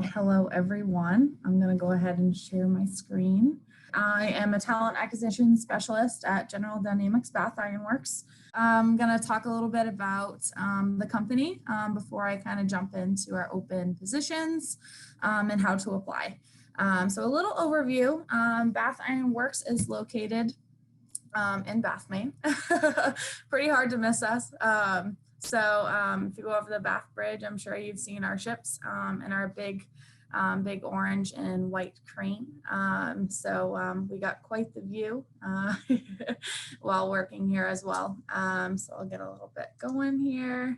Hello, everyone. I'm going to go ahead and share my screen. I am a talent acquisition specialist at General Dynamics Bath Iron Works. I'm going to talk a little bit about the company before I kind of jump into our open positions and how to apply. So a little overview. Bath Iron Works is located in Bath, Maine. Pretty hard to miss us. If you go over the Bath Bridge, I'm sure you've seen our ships and our big orange and white crane. We got quite the view while working here as well. So I'll get a little bit going here.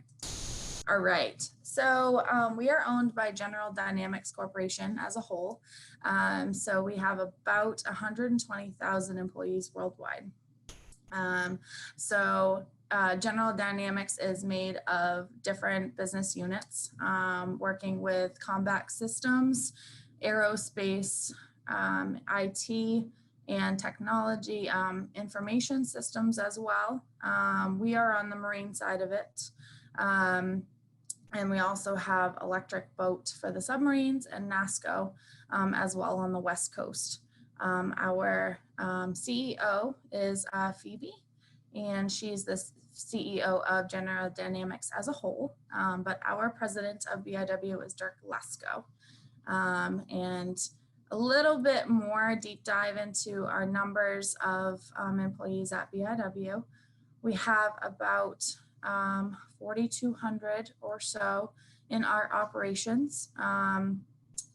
All right, so we are owned by General Dynamics Corporation as a whole. So we have about 120,000 employees worldwide. General Dynamics is made of different business units, working with combat systems, aerospace, IT, and technology, information systems as well. We are on the marine side of it. And we also have electric boat for the submarines and NASCO as well on the West Coast. Our CEO is Phoebe, and she's the CEO of General Dynamics as a whole, but our president of BIW is Dirk Lesko. And a little bit more deep dive into our numbers of employees at BIW. We have about 4,200 or so in our operations, a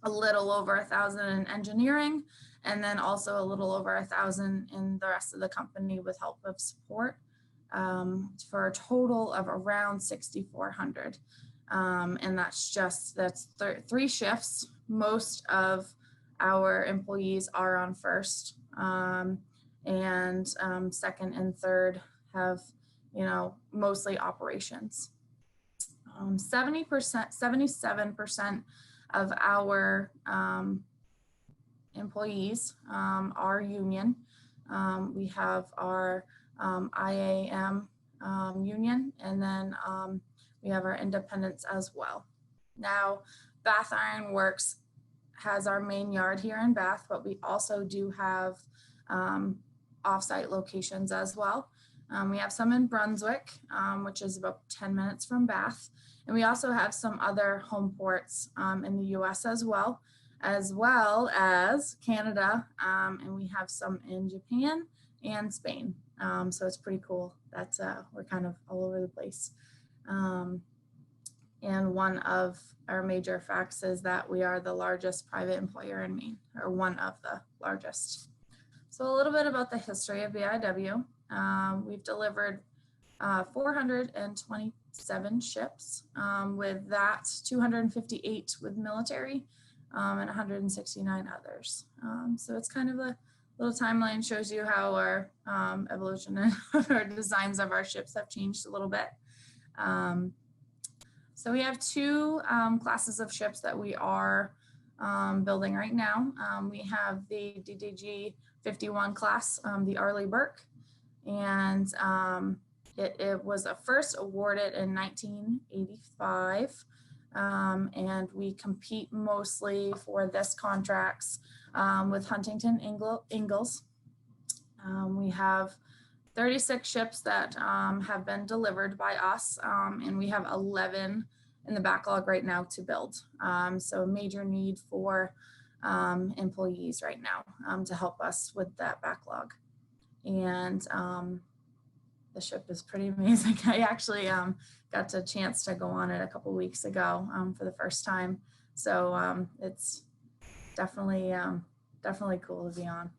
little over 1,000 in engineering, and then also a little over 1,000 in the rest of the company with help of support, for a total of around 6,400. And that's three shifts. Most of our employees are on first, and second and third have, mostly operations. 77% of our employees are union. We have our IAM union, and then we have our independents as well. Now, Bath Iron Works has our main yard here in Bath, but we also do have off-site locations as well. We have some in Brunswick, which is about 10 minutes from Bath. And we also have some other home ports in the US as well as Canada. And we have some in Japan and Spain. So it's pretty cool that we're kind of all over the place. And one of our major facts is that we are the largest private employer in Maine, or one of the largest. So a little bit about the history of BIW. We've delivered 427 ships, with that 258 with military and 169 others. So it's kind of a little timeline, shows you how our evolution and our designs of our ships have changed a little bit. So we have two classes of ships that we are building right now. We have the DDG 51 class, the Arleigh Burke, and it was first awarded in 1985, and we compete mostly for this contracts with Huntington Ingalls. We have 36 ships that have been delivered by us, and we have 11 in the backlog right now to build. So a major need for employees right now to help us with that backlog. And the ship is pretty amazing. I actually got a chance to go on it a couple weeks ago for the first time. So it's definitely cool to be on.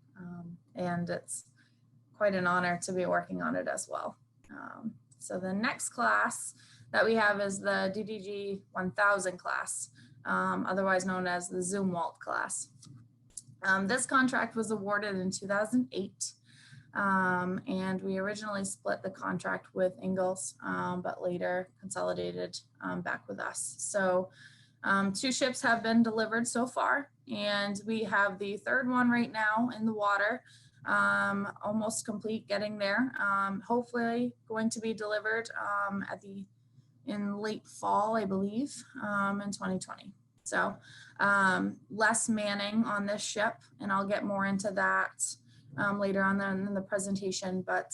And it's quite an honor to be working on it as well. So the next class that we have is the DDG 1000 class, otherwise known as the Zumwalt class. This contract was awarded in 2008, and we originally split the contract with Ingalls, but later consolidated back with us. So 2 ships have been delivered so far, and we have the third one right now in the water, almost complete, getting there. Hopefully going to be delivered in late fall, I believe, in 2020. So less manning on this ship, and I'll get more into that later on in the presentation, but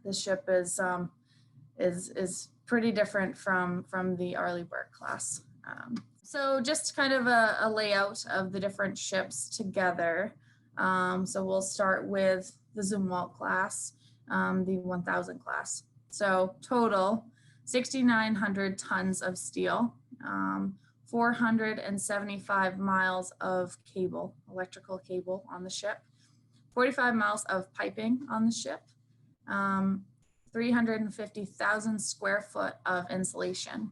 this ship is pretty different from the Arleigh Burke class. So just kind of a layout of the different ships together. So we'll start with the Zumwalt class, the 1000 class. So total 6,900 tons of steel, 475 miles of cable, electrical cable on the ship, 45 miles of piping on the ship, 350,000 square foot of insulation,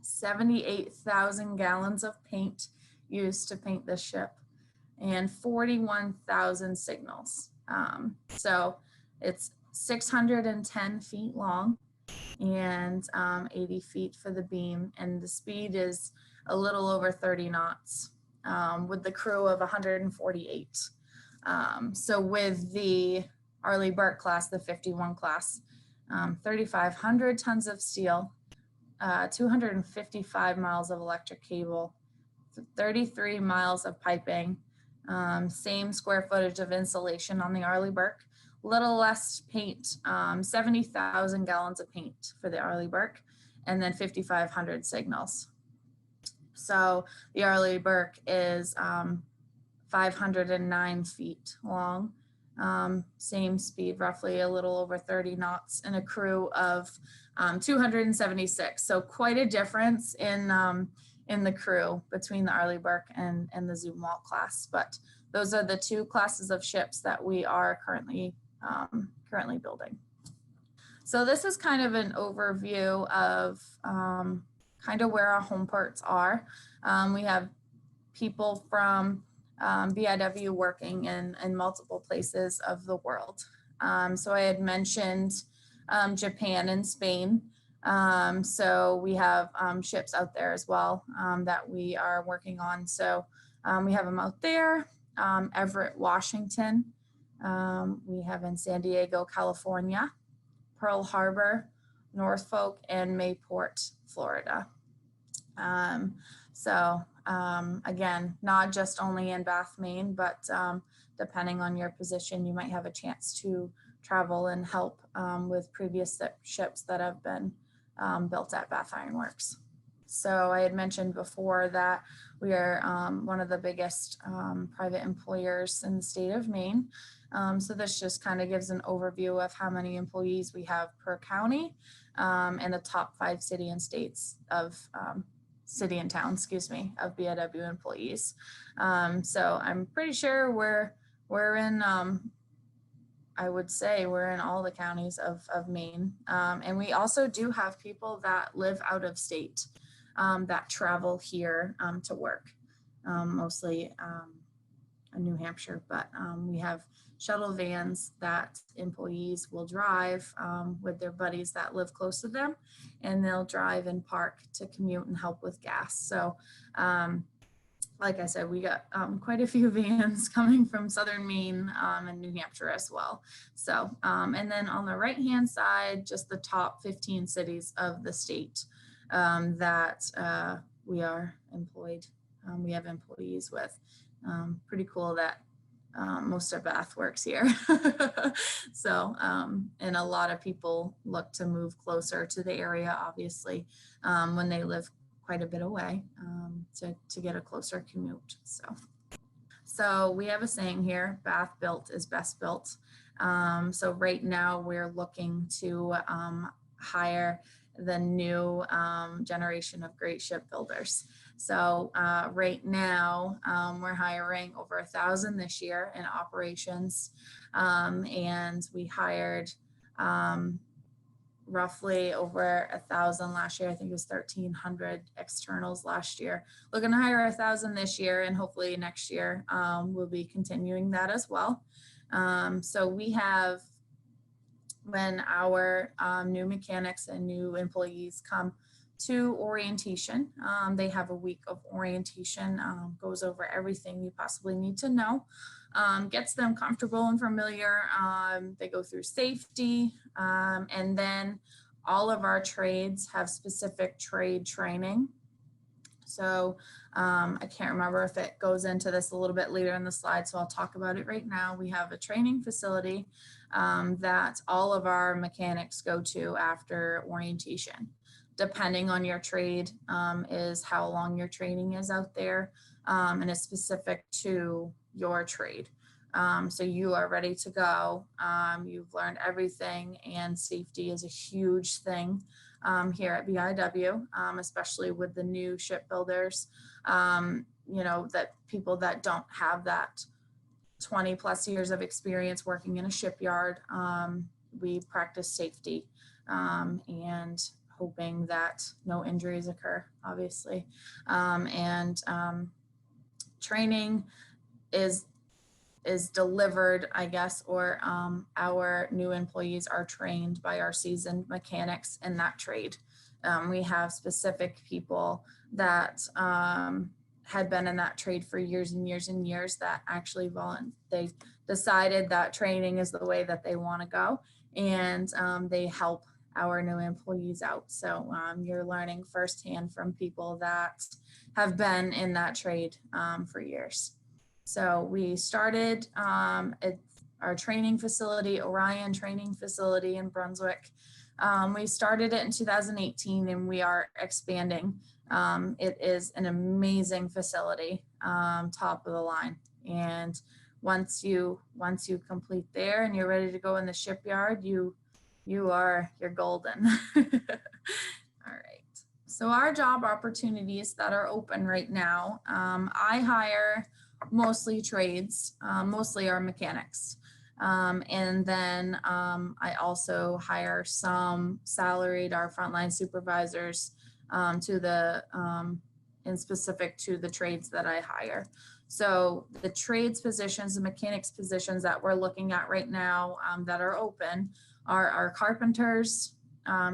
78,000 gallons of paint used to paint this ship, and 41,000 signals. So it's 610 feet long and 80 feet for the beam, and the speed is a little over 30 knots with the crew of 148. So with the Arleigh Burke class, the 51 class, 3,500 tons of steel, 255 miles of electric cable, 33 miles of piping, same square footage of insulation on the Arleigh Burke, little less paint, 70,000 gallons of paint for the Arleigh Burke, and then 5,500 signals. So the Arleigh Burke is 509 feet long, same speed, roughly a little over 30 knots, and a crew of 276. So quite a difference in the crew between the Arleigh Burke and the Zumwalt class. But those are the two classes of ships that we are currently building. So this is kind of an overview of kind of where our home ports are. We have people from BIW working in multiple places of the world. So I had mentioned Japan and Spain. So we have ships out there as well that we are working on. So we have them out there, Everett, Washington. We have in San Diego, California, Pearl Harbor, Norfolk, and Mayport, Florida. Again, not just only in Bath, Maine, but depending on your position, you might have a chance to travel and help with previous ships that have been built at Bath Iron Works. So I had mentioned before that we are one of the biggest private employers in the state of Maine. So this just kind of gives an overview of how many employees we have per county and the top 5 city and states of city and town, of BIW employees. So I'm pretty sure we're in, I would say we're in all the counties of Maine. And we also do have people that live out of state that travel here to work, mostly in New Hampshire, but we have shuttle vans that employees will drive with their buddies that live close to them, and they'll drive and park to commute and help with gas. So like I said, we got quite a few vans coming from southern Maine and New Hampshire as well. So, and then on the right-hand side, just the top 15 cities of the state that we are employed. We have employees with. Pretty cool that most of Bath works here. So, and a lot of people look to move closer to the area, obviously, when they live quite a bit away to get a closer commute. So we have a saying here, Bath-Buit is Best-Built. So right now we're looking to hire the new generation of great shipbuilders. So right now we're hiring over 1,000 this year in operations, and we hired roughly over 1,000 last year. I think it was 1,300 externals last year. Looking to hire 1,000 this year, and hopefully next year we'll be continuing that as well. So we have, when our new mechanics and new employees come to orientation, they have a week of orientation, goes over everything you possibly need to know, gets them comfortable and familiar. They go through safety, and then all of our trades have specific trade training. So I can't remember if it goes into this a little bit later in the slide, so I'll talk about it right now. We have a training facility that all of our mechanics go to after orientation. Depending on your trade is how long your training is out there, and it's specific to your trade. So you are ready to go. You've learned everything, and safety is a huge thing here at BIW, especially with the new shipbuilders. You know, that people that don't have that 20 plus years of experience working in a shipyard, we practice safety and hoping that no injuries occur, obviously. Training is delivered, I guess, or our new employees are trained by our seasoned mechanics in that trade. We have specific people that had been in that trade for years and years and years that actually they decided that training is the way that they want to go, and they help our new employees out. So you're learning firsthand from people that have been in that trade for years. So we started at our training facility, Orion Training Facility in Brunswick. We started it in 2018 and we are expanding. It is an amazing facility, top of the line. And once you complete there and you're ready to go in the shipyard, you're golden. All right. So our job opportunities that are open right now, I hire mostly trades, mostly our mechanics. And then I also hire some salaried, our frontline supervisors to the, in specific to the trades that I hire. So the trades positions, the mechanics positions that we're looking at right now that are open are our carpenters,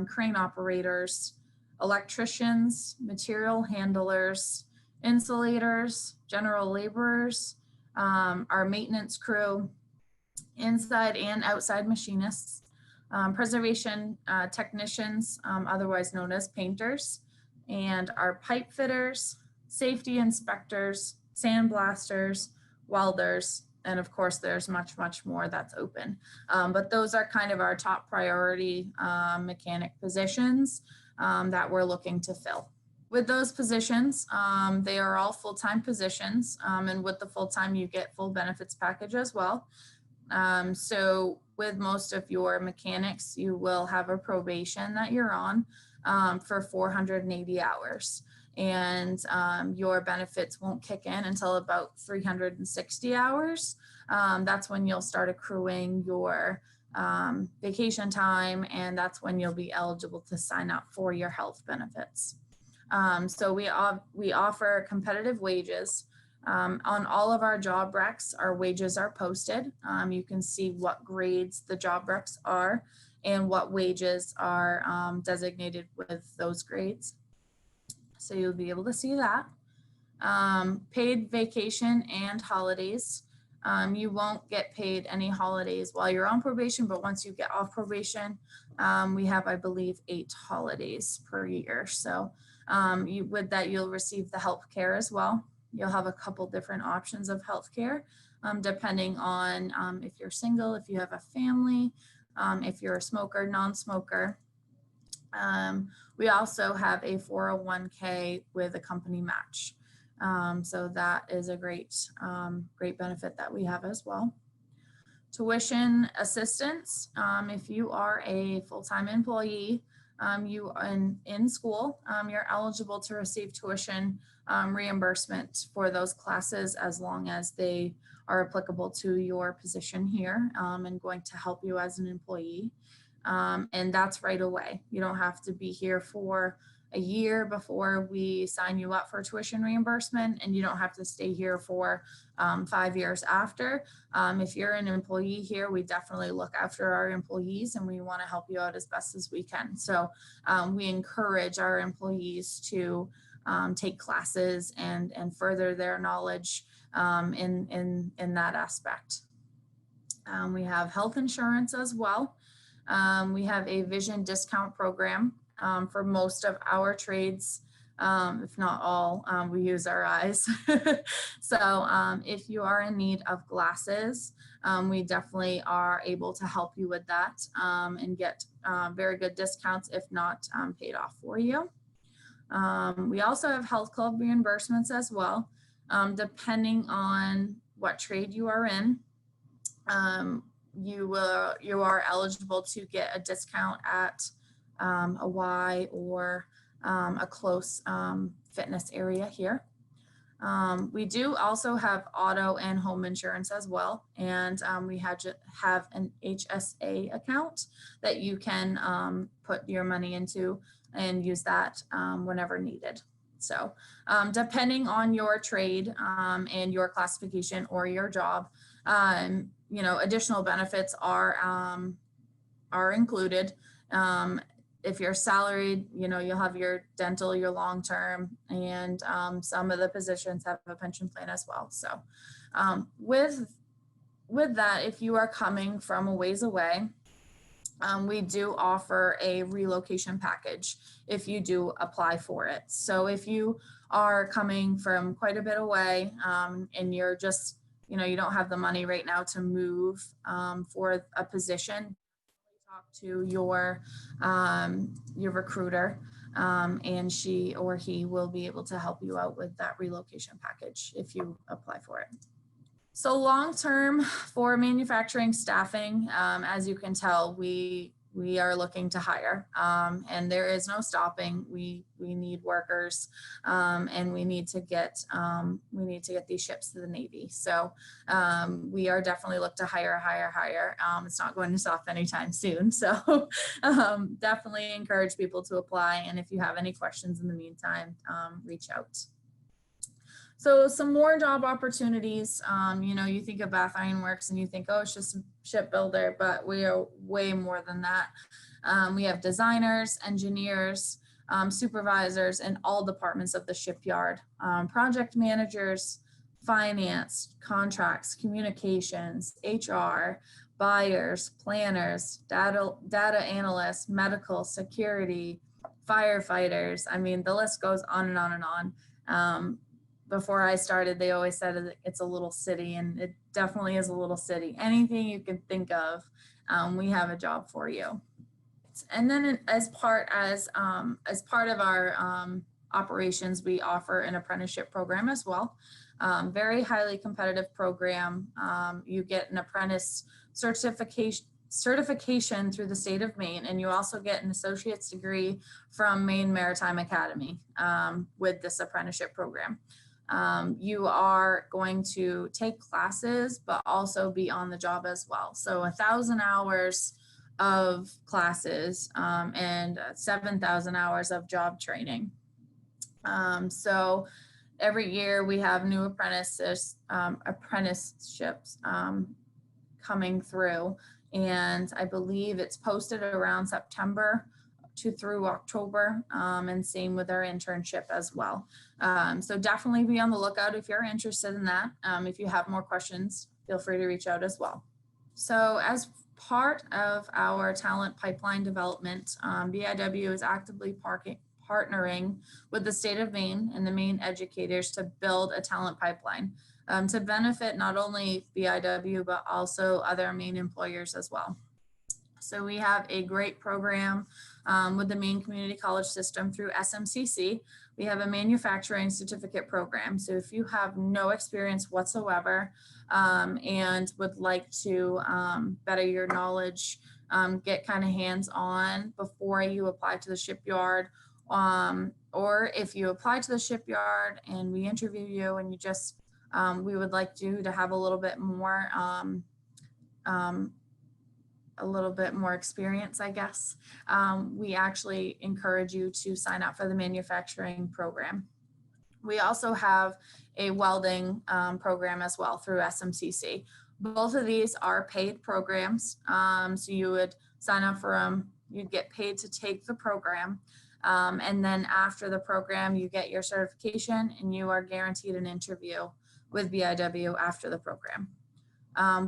crane operators, electricians, material handlers, insulators, general laborers, our maintenance crew, inside and outside machinists, preservation technicians, otherwise known as painters, and our pipe fitters, safety inspectors, sandblasters, welders, and of course there's much, much more that's open. But those are kind of our top priority mechanic positions that we're looking to fill. With those positions, they are all full-time positions, and with the full-time you get full benefits package as well. So with most of your mechanics, you will have a probation that you're on for 480 hours. And your benefits won't kick in until about 360 hours. That's when you'll start accruing your vacation time, and that's when you'll be eligible to sign up for your health benefits. So we offer competitive wages. On all of our job recs, our wages are posted. You can see what grades the job recs are and what wages are designated with those grades. So you'll be able to see that. Paid vacation and holidays. You won't get paid any holidays while you're on probation, but once you get off probation, we have, I believe, 8 holidays per year. So with that, you'll receive the health care as well. You'll have a couple different options of health care, depending on if you're single, if you have a family, if you're a smoker, non-smoker. We also have a 401k with a company match. So that is a great benefit that we have as well. Tuition assistance. If you are a full-time employee, you are in school, you're eligible to receive tuition reimbursement for those classes as long as they are applicable to your position here and going to help you as an employee. And that's right away. You don't have to be here for a year before we sign you up for tuition reimbursement, and you don't have to stay here for 5 years after. If you're an employee here, we definitely look after our employees and we want to help you out as best as we can. So we encourage our employees to take classes and further their knowledge in that aspect. We have health insurance as well. We have a vision discount program for most of our trades. if not all, we use our eyes. So if you are in need of glasses, we definitely are able to help you with that and get very good discounts, if not paid off for you. We also have health club reimbursements as well, depending on what trade you are in. You are eligible to get a discount at a Y or a close fitness area here. We do also have auto and home insurance as well, and we have an HSA account that you can put your money into and use that whenever needed. So depending on your trade and your classification or your job, you know, additional benefits are included. If you're salaried, you know, you'll have your dental, your long-term, and some of the positions have a pension plan as well. So with that, if you are coming from a ways away, we do offer a relocation package if you do apply for it. So if you are coming from quite a bit away and you're just, you know, you don't have the money right now to move for a position, talk to your recruiter and she or he will be able to help you out with that relocation package if you apply for it. So long-term for manufacturing staffing, as you can tell, we are looking to hire and there is no stopping. We need workers and we need to get these ships to the Navy. So we are definitely look to hire. It's not going to stop anytime soon. So definitely encourage people to apply. And if you have any questions in the meantime, reach out. So some more job opportunities, you know, you think of Bath Iron Works and you think, oh, it's just a shipbuilder, but we are way more than that. We have designers, engineers, supervisors in all departments of the shipyard, project managers, finance, contracts, communications, HR, buyers, planners, data analysts, medical, security, firefighters. I mean, the list goes on and on and on. Before I started, they always said it's a little city, and it definitely is a little city. Anything you can think of, we have a job for you. And then as part of our operations, we offer an apprenticeship program as well. Very highly competitive program. You get an apprentice certification through the state of Maine, and you also get an associate's degree from Maine Maritime Academy with this apprenticeship program. You are going to take classes, but also be on the job as well. So 1,000 hours of classes and 7,000 hours of job training. So every year we have new apprenticeships coming through, and I believe it's posted around September through October, and same with our internship as well. So definitely be on the lookout if you're interested in that. If you have more questions, feel free to reach out as well. So as part of our talent pipeline development, BIW is actively partnering with the state of Maine and the Maine educators to build a talent pipeline to benefit not only BIW, but also other Maine employers as well. So we have a great program with the Maine Community College System through SMCC. We have a manufacturing certificate program. So if you have no experience whatsoever and would like to better your knowledge, get kind of hands-on before you apply to the shipyard, or if you apply to the shipyard and we interview you and you just, we would like you to have a little bit more experience, I guess. We actually encourage you to sign up for the manufacturing program. We also have a welding program as well through SMCC. Both of these are paid programs. So you would sign up for them, you'd get paid to take the program. And then after the program, you get your certification and you are guaranteed an interview with BIW after the program.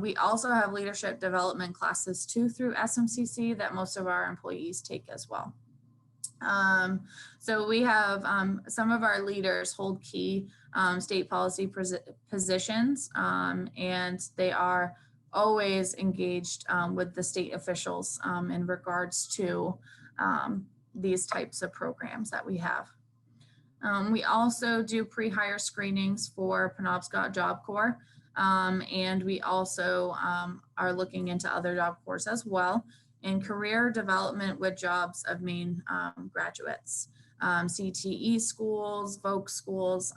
We also have leadership development classes too through SMCC that most of our employees take as well. So we have some of our leaders hold key state policy positions, and they are always engaged with the state officials in regards to these types of programs that we have. We also do pre-hire screenings for Penobscot Job Corps, and we also are looking into other job corps as well, and career development with JobsInME graduates, CTE schools, Voc schools.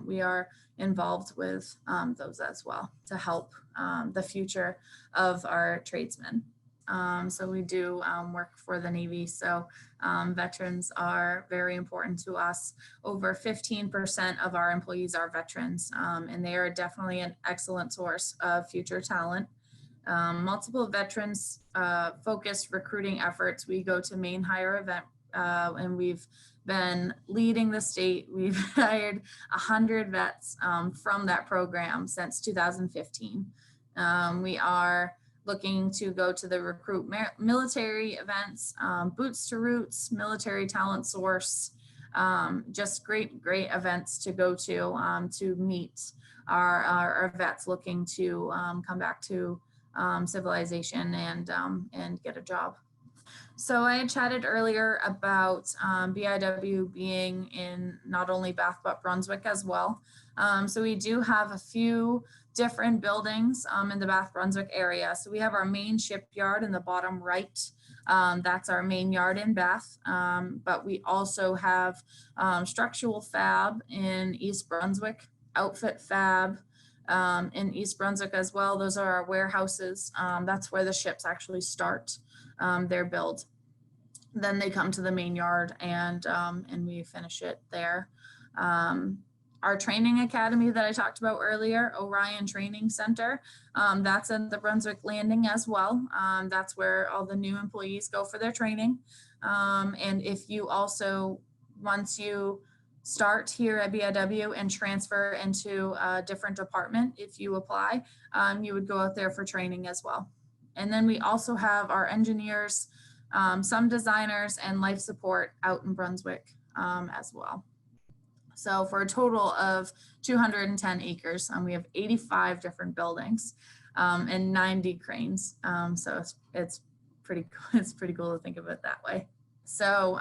We are involved with those as well to help the future of our tradesmen. So we do work for the Navy. So veterans are very important to us. Over 15% of our employees are veterans, and they are definitely an excellent source of future talent. Multiple veterans focused recruiting efforts. We go to main hire event, and we've been leading the state. We've hired 100 vets from that program since 2015. We are looking to go to the recruit military events, Boots to Roots, Military Talent Source, just great events to go to meet our vets looking to come back to civilization and get a job. So I had chatted earlier about BIW being in not only Bath, but Brunswick as well. So we do have a few different buildings in the Bath Brunswick area. So we have our main shipyard in the bottom right. That's our main yard in Bath. But we also have structural fab in East Brunswick, outfit fab in East Brunswick as well. Those are our warehouses. That's where the ships actually start their build. Then they come to the main yard and we finish it there. Our training academy that I talked about earlier, Orion Training Center, that's at the Brunswick Landing as well. That's where all the new employees go for their training. And if you also, once you start here at BIW and transfer into a different department, if you apply, you would go out there for training as well. And then we also have our engineers, some designers, and life support out in Brunswick as well. So for a total of 210 acres, we have 85 different buildings and 90 cranes. So it's pretty cool to think of it that way. So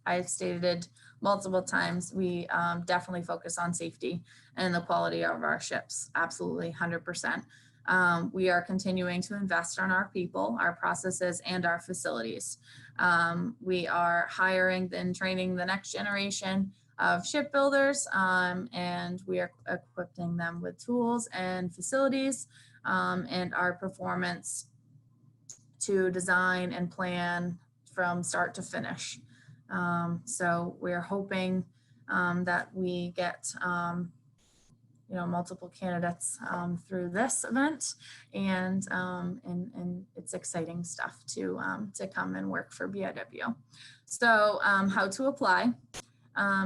I've stated multiple times, we definitely focus on safety and the quality of our ships. Absolutely, 100%. We are continuing to invest on our people, our processes, and our facilities. We are hiring and training the next generation of shipbuilders, and we are equipping them with tools and facilities, and our performance to design and plan from start to finish. So we're hoping that we get multiple candidates through this event, and it's exciting stuff to come and work for BIW. So how to apply.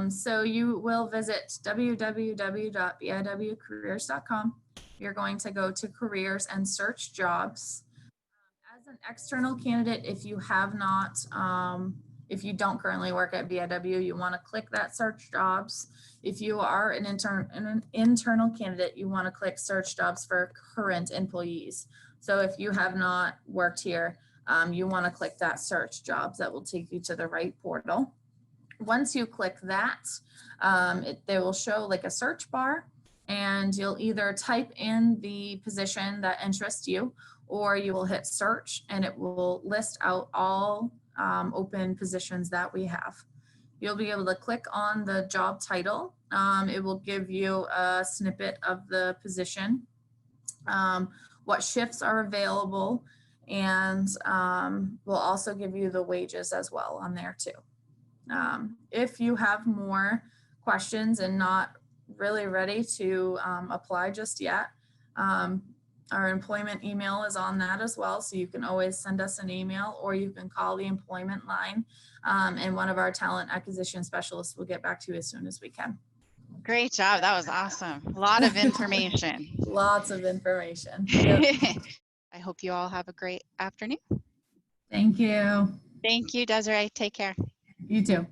So you will visit www.biwcareers.com. You're going to go to careers and search jobs. As an external candidate, if you have not, if you don't currently work at BIW, you want to click that search jobs. If you are an internal candidate, you want to click search jobs for current employees. So if you have not worked here, you want to click that search jobs. That will take you to the right portal. Once you click that, they will show like a search bar, and you'll either type in the position that interests you, or you will hit search, and it will list out all open positions that we have. You'll be able to click on the job title. It will give you a snippet of the position, what shifts are available, and will also give you the wages as well on there too. If you have more questions and not really ready to apply just yet, our employment email is on that as well. So you can always send us an email, or you can call the employment line, and one of our talent acquisition specialists will get back to you as soon as we can. Great job. That was awesome. A lot of information. Lots of information. Yep. I hope you all have a great afternoon. Thank you. Thank you, Desiree. Take care. You too.